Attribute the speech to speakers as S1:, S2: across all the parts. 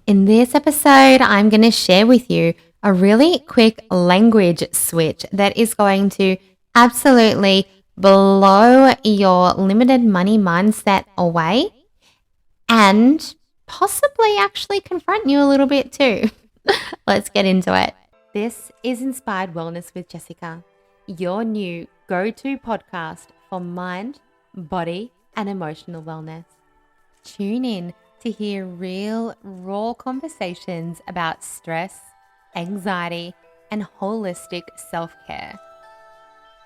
S1: In this episode, I'm going to share with you a really quick language switch that is going to absolutely blow your limited money mindset away and possibly actually confront you a little bit too. Let's get into it. This is Inspired Wellness with Jessica, your new go-to podcast for mind, body, and emotional wellness. Tune in to hear real, raw conversations about stress, anxiety, and holistic self-care.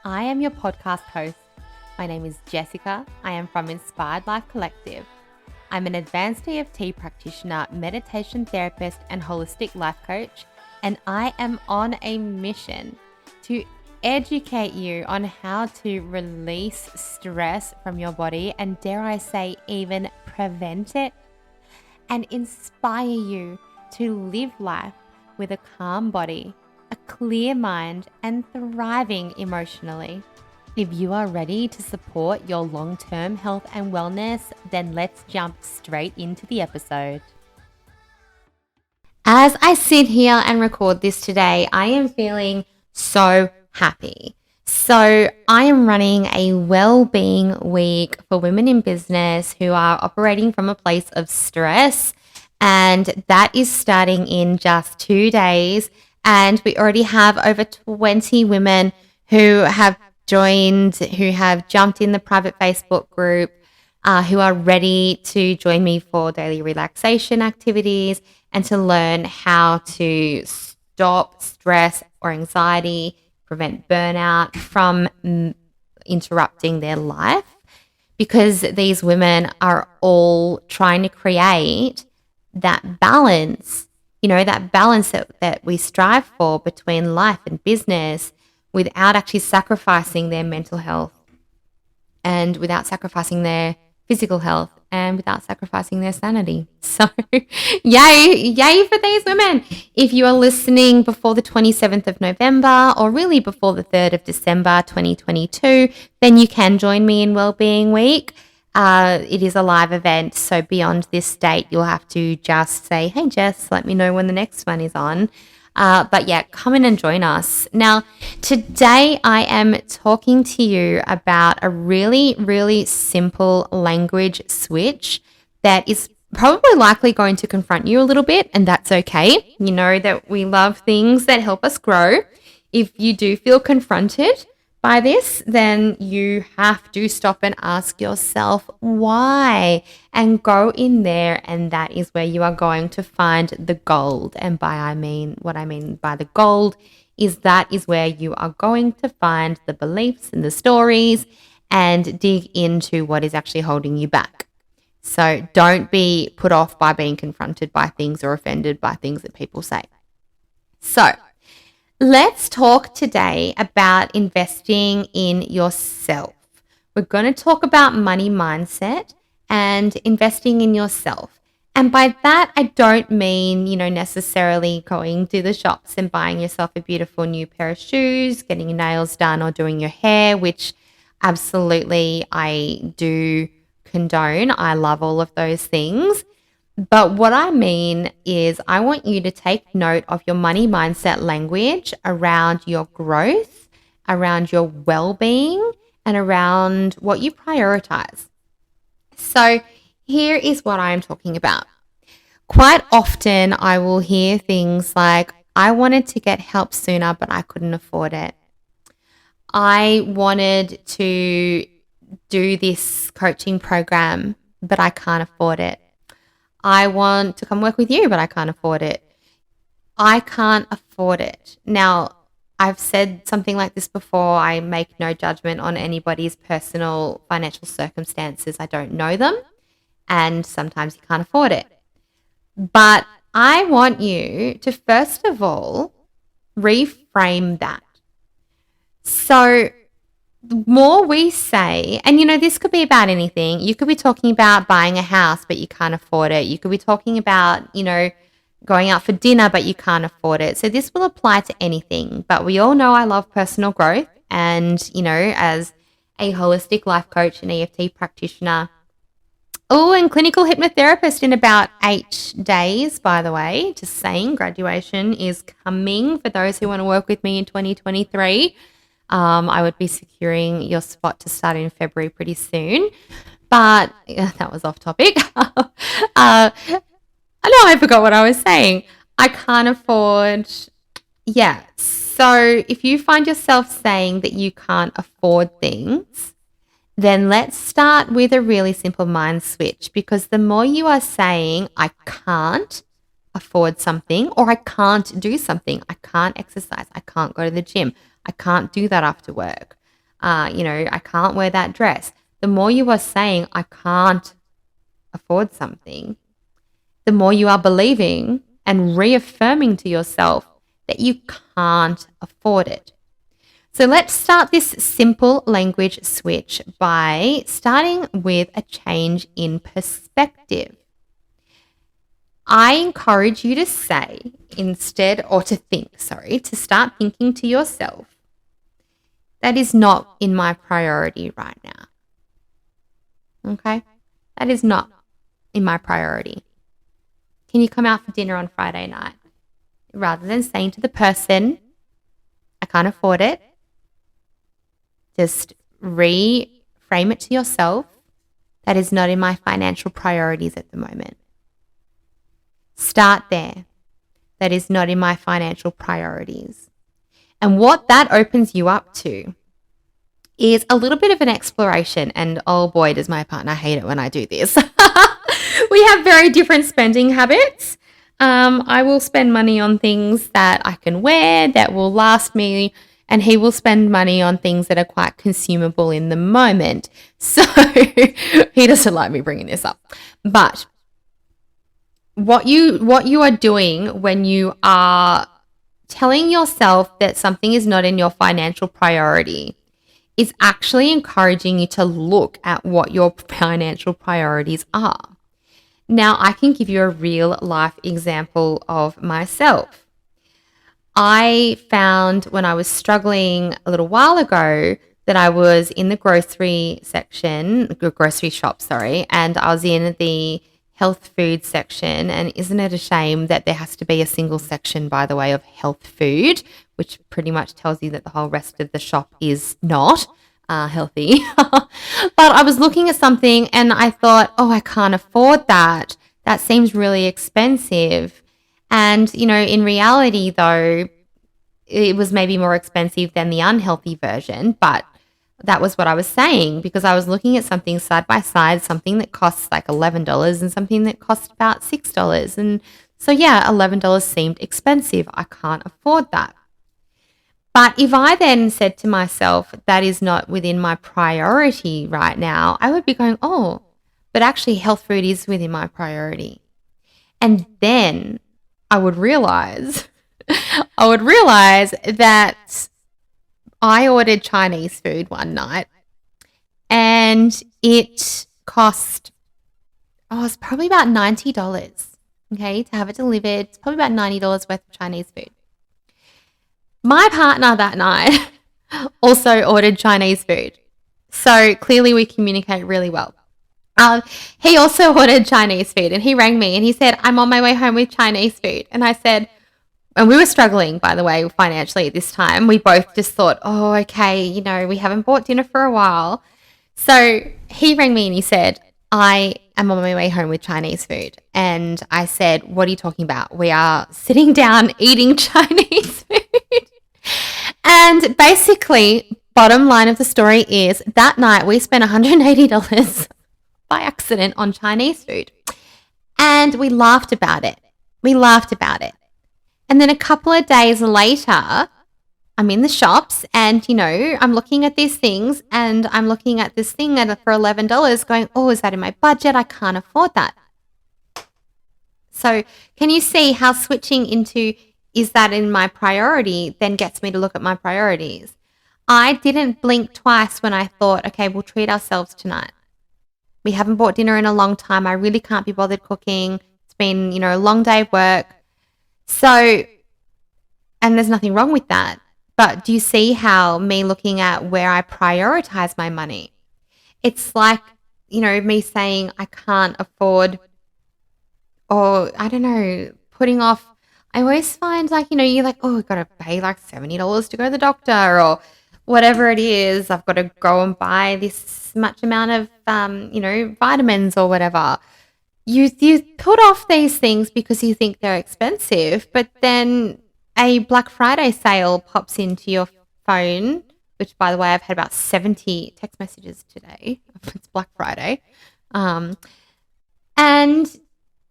S1: I am your podcast host. My name is Jessica. I am from Inspired Life Collective. I'm an advanced EFT practitioner, meditation therapist, and holistic life coach, and I am on a mission to educate you on how to release stress from your body and, dare I say, even prevent it, and inspire you to live life with a calm body, a clear mind, and thriving emotionally. If you are ready to support your long-term health and wellness, then let's jump straight into the episode. As I sit here and record this today, I am feeling so happy. So I am running a Wellbeing week for women in business who are operating from a place of stress, and that is starting in just 2 days. And we already have over 20 women who have joined, who have jumped in the private Facebook group, who are ready to join me for daily relaxation activities and to learn how to stop stress or anxiety, prevent burnout from interrupting their life, because these women are all trying to create that balance, that balance that we strive for between life and business without actually sacrificing their mental health and without sacrificing their physical health and without sacrificing their sanity. So yay for these women. If you are listening before the 27th of November or really before the 3rd of December 2022, then you can join me in Wellbeing Week. It is a live event, so beyond this date, you'll have to just say, hey, Jess, let me know when the next one is on. But yeah, come in and join us. Now, today I am talking to you about a really, really simple language switch that is probably likely going to confront you a little bit, and that's okay. You know that we love things that help us grow. If you do feel confronted by this, then you have to stop and ask yourself why and go in there, and that is where you are going to find the gold. And what I mean by the gold is that is where you are going to find the beliefs and the stories and dig into what is actually holding you back. So don't be put off by being confronted by things or offended by things that people say. So let's talk today about investing in yourself. We're going to talk about money mindset and investing in yourself. And by that, I don't mean, necessarily going to the shops and buying yourself a beautiful new pair of shoes, getting your nails done or doing your hair, which absolutely I do condone. I love all of those things. But what I mean is I want you to take note of your money mindset language around your growth, around your well-being, and around what you prioritize. So here is what I'm talking about. Quite often I will hear things like, I wanted to get help sooner, but I couldn't afford it. I wanted to do this coaching program, but I can't afford it. I want to come work with you, but I can't afford it. I can't afford it. Now, I've said something like this before. I make no judgment on anybody's personal financial circumstances. I don't know them, and sometimes you can't afford it. But I want you to, first of all, reframe that. So the more we say, and this could be about anything. You could be talking about buying a house, but you can't afford it. You could be talking about, going out for dinner, but you can't afford it. So this will apply to anything. But we all know I love personal growth. And, as a holistic life coach and EFT practitioner, Oh, and clinical hypnotherapist in about 8 days, by the way. Just saying, graduation is coming for those who want to work with me in 2023. I would be securing your spot to start in February pretty soon. But that was off topic. I know I forgot what I was saying. I can't afford. Yeah. So if you find yourself saying that you can't afford things, then let's start with a really simple mind switch, because the more you are saying, I can't afford something, or I can't do something, I can't exercise, I can't go to the gym, I can't do that after work, I can't wear that dress. The more you are saying, I can't afford something, the more you are believing and reaffirming to yourself that you can't afford it. So let's start this simple language switch by starting with a change in perspective. I encourage you to say instead, or to think, to start thinking to yourself, that is not in my priority right now. Okay? That is not in my priority. Can you come out for dinner on Friday night? Rather than saying to the person, I can't afford it, just reframe it to yourself, that is not in my financial priorities at the moment. Start there. That is not in my financial priorities. And what that opens you up to is a little bit of an exploration. And oh boy, does my partner hate it when I do this. We have very different spending habits. I will spend money on things that I can wear, that will last me, and he will spend money on things that are quite consumable in the moment. So he doesn't like me bringing this up. But what you are doing when you are telling yourself that something is not in your financial priority is actually encouraging you to look at what your financial priorities are. Now, I can give you a real life example of myself. I found when I was struggling a little while ago that I was in the grocery shop, and I was in the health food section. And isn't it a shame that there has to be a single section, by the way, of health food, which pretty much tells you that the whole rest of the shop is not healthy. But I was looking at something and I thought, oh, I can't afford that. That seems really expensive. And, in reality, though, it was maybe more expensive than the unhealthy version, but that was what I was saying, because I was looking at something side by side, something that costs like $11 and something that costs about $6. And so, yeah, $11 seemed expensive. I can't afford that. But if I then said to myself, that is not within my priority right now, I would be going, oh, but actually health food is within my priority. And then I would realize that I ordered Chinese food one night and it cost, it's probably about $90, okay, to have it delivered. It's probably about $90 worth of Chinese food. My partner that night also ordered Chinese food. So clearly we communicate really well. He also ordered Chinese food and he rang me and he said, I'm on my way home with Chinese food. And I said, and we were struggling, by the way, financially at this time. We both just thought, oh, okay, we haven't bought dinner for a while. So he rang me and he said, I am on my way home with Chinese food. And I said, what are you talking about? We are sitting down eating Chinese food. And basically, bottom line of the story is that night we spent $180 by accident on Chinese food. And we laughed about it. And then a couple of days later, I'm in the shops and, I'm looking at these things and I'm looking at this thing for $11 going, oh, is that in my budget? I can't afford that. So can you see how switching into is that in my priority then gets me to look at my priorities? I didn't blink twice when I thought, okay, we'll treat ourselves tonight. We haven't bought dinner in a long time. I really can't be bothered cooking. It's been, a long day of work. So, and there's nothing wrong with that. But do you see how me looking at where I prioritize my money? It's like me saying I can't afford, or I don't know, putting off. I always find you're like, oh, I've got to pay like $70 to go to the doctor, or whatever it is. I've got to go and buy this much amount of, vitamins or whatever. You put off these things because you think they're expensive, but then a Black Friday sale pops into your phone, which, by the way, I've had about 70 text messages today. It's Black Friday. And,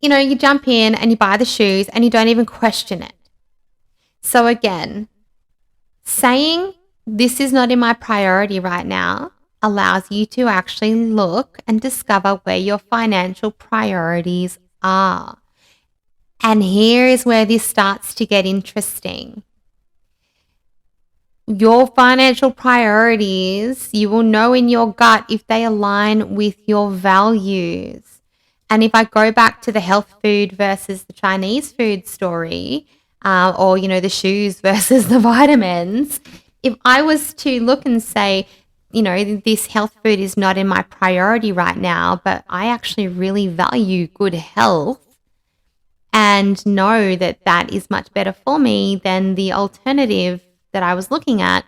S1: you jump in and you buy the shoes and you don't even question it. So again, saying this is not in my priority right now allows you to actually look and discover where your financial priorities are. And here is where this starts to get interesting. Your financial priorities, you will know in your gut if they align with your values. And if I go back to the health food versus the Chinese food story, or, the shoes versus the vitamins, if I was to look and say, this health food is not in my priority right now, but I actually really value good health and know that that is much better for me than the alternative that I was looking at,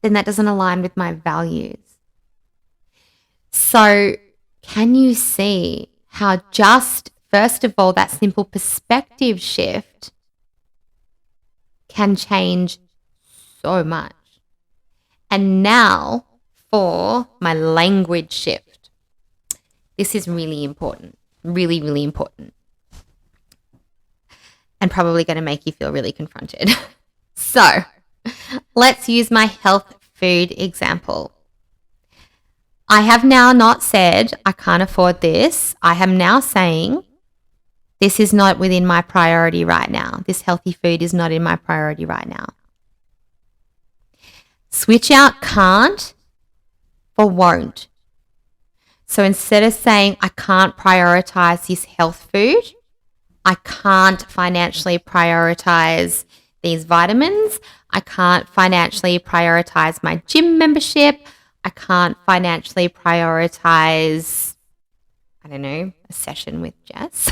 S1: then that doesn't align with my values. So can you see how just, first of all, that simple perspective shift can change so much? And now for my language shift. This is really important, really, really important. And probably going to make you feel really confronted. So let's use my health food example. I have now not said I can't afford this. I am now saying this is not within my priority right now. This healthy food is not in my priority right now. Switch out can't for won't. So instead of saying I can't prioritize this health food, I can't financially prioritize these vitamins, I can't financially prioritize my gym membership, I can't financially prioritize, I don't know, a session with Jess.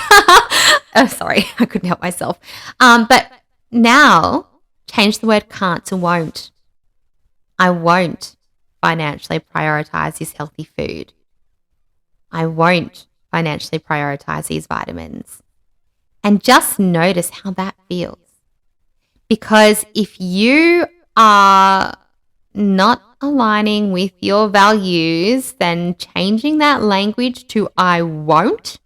S1: Oh, sorry, I couldn't help myself. But now change the word can't to won't. I won't financially prioritize this healthy food. I won't financially prioritize these vitamins. And just notice how that feels. Because if you are not aligning with your values, then changing that language to I won't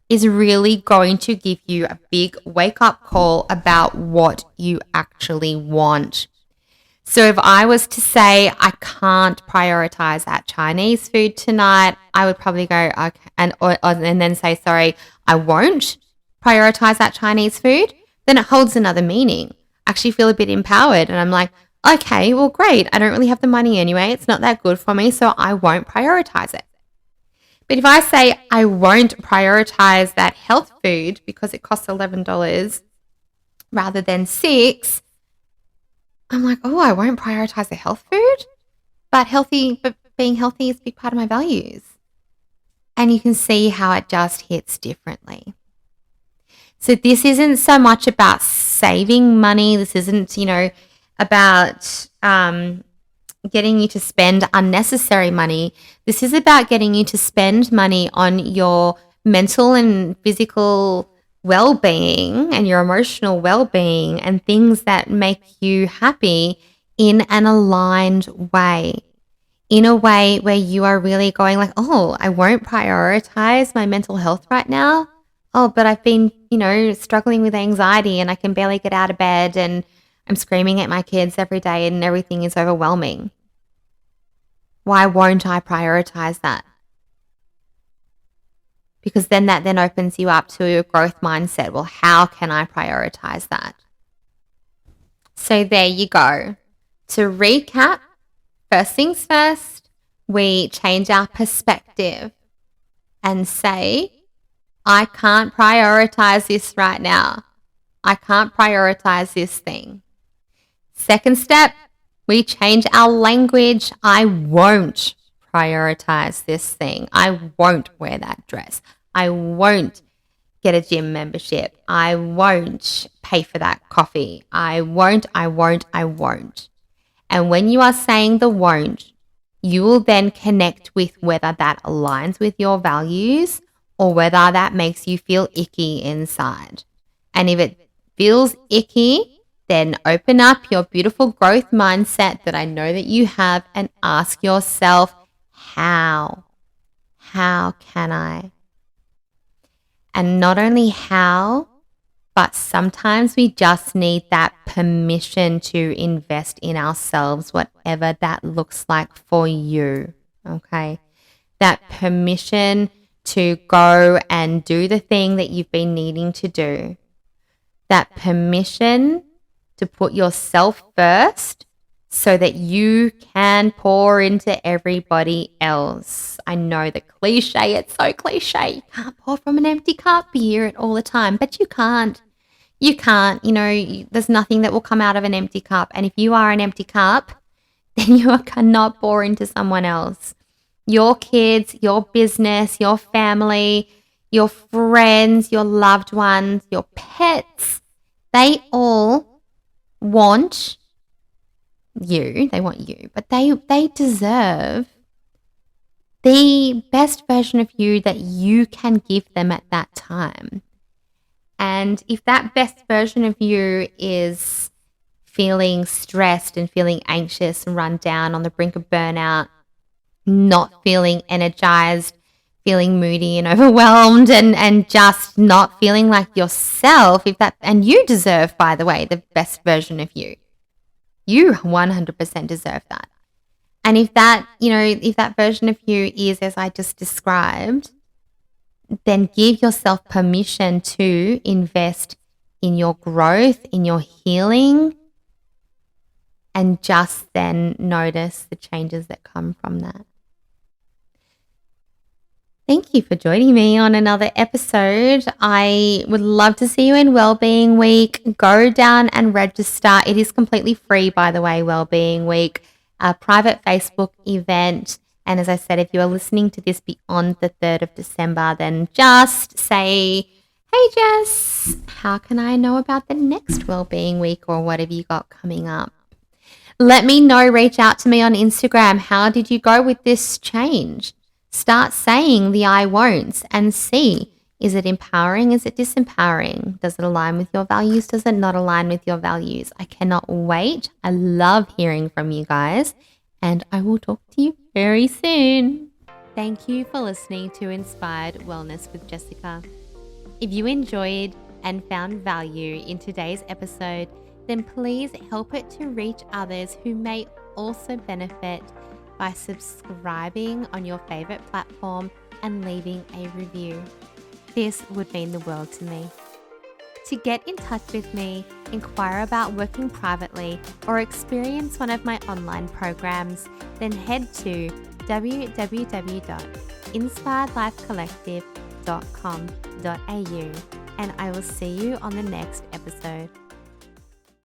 S1: is really going to give you a big wake-up call about what you actually want. So if I was to say I can't prioritize that Chinese food tonight, I would probably go, okay, and then say, sorry, I won't prioritize that Chinese food. Then it holds another meaning. I actually feel a bit empowered, and I'm like, okay, well, great. I don't really have the money anyway. It's not that good for me, so I won't prioritize it. But if I say I won't prioritize that health food because it costs $11 rather than $6, I'm like, oh, I won't prioritize the health food, but being healthy is a big part of my values. And you can see how it just hits differently. So this isn't so much about saving money. This isn't, about getting you to spend unnecessary money. This is about getting you to spend money on your mental and physical well-being and your emotional well-being and things that make you happy in an aligned way, in a way where you are really going like, oh, I won't prioritize my mental health right now. Oh, but I've been, struggling with anxiety and I can barely get out of bed and I'm screaming at my kids every day and everything is overwhelming. Why won't I prioritize that? Because then that opens you up to a growth mindset. Well, how can I prioritize that? So there you go. To recap, first things first, we change our perspective and say, I can't prioritize this right now. I can't prioritize this thing. Second step, we change our language. I won't prioritize this thing. I won't wear that dress. I won't get a gym membership. I won't pay for that coffee. I won't. And when you are saying the won't, you will then connect with whether that aligns with your values or whether that makes you feel icky inside. And if it feels icky, then open up your beautiful growth mindset that I know that you have and ask yourself, how? How can I? And not only how, but sometimes we just need that permission to invest in ourselves, whatever that looks like for you. Okay. That permission to go and do the thing that you've been needing to do. That permission to put yourself first so that you can pour into everybody else. I know the cliche, it's so cliche. You can't pour from an empty cup. You hear it all the time, but you can't. You can't, there's nothing that will come out of an empty cup. And if you are an empty cup, then you cannot pour into someone else. Your kids, your business, your family, your friends, your loved ones, your pets, they all want you. They want you, but they deserve the best version of you that you can give them at that time. And if that best version of you is feeling stressed and feeling anxious and run down on the brink of burnout, not feeling energized, feeling moody and overwhelmed and just not feeling like yourself, and you deserve, by the way, the best version of you. You 100% deserve that. And if that version of you is as I just described, then give yourself permission to invest in your growth, in your healing, and just then notice the changes that come from that. Thank you for joining me on another episode. I would love to see you in Wellbeing Week. Go down and register. It is completely free, by the way, Wellbeing Week, a private Facebook event. And as I said, if you are listening to this beyond the 3rd of December, then just say, hey, Jess, how can I know about the next Wellbeing Week or what have you got coming up? Let me know. Reach out to me on Instagram. How did you go with this change? Start saying the I won'ts and see, is it empowering? Is it disempowering? Does it align with your values? Does it not align with your values? I cannot wait. I love hearing from you guys. And I will talk to you very soon. Thank you for listening to Inspired Wellness with Jessica. If you enjoyed and found value in today's episode, then please help it to reach others who may also benefit by subscribing on your favorite platform and leaving a review. This would mean the world to me. To get in touch with me, inquire about working privately, or experience one of my online programs, then head to www.inspiredlifecollective.com.au and I will see you on the next episode.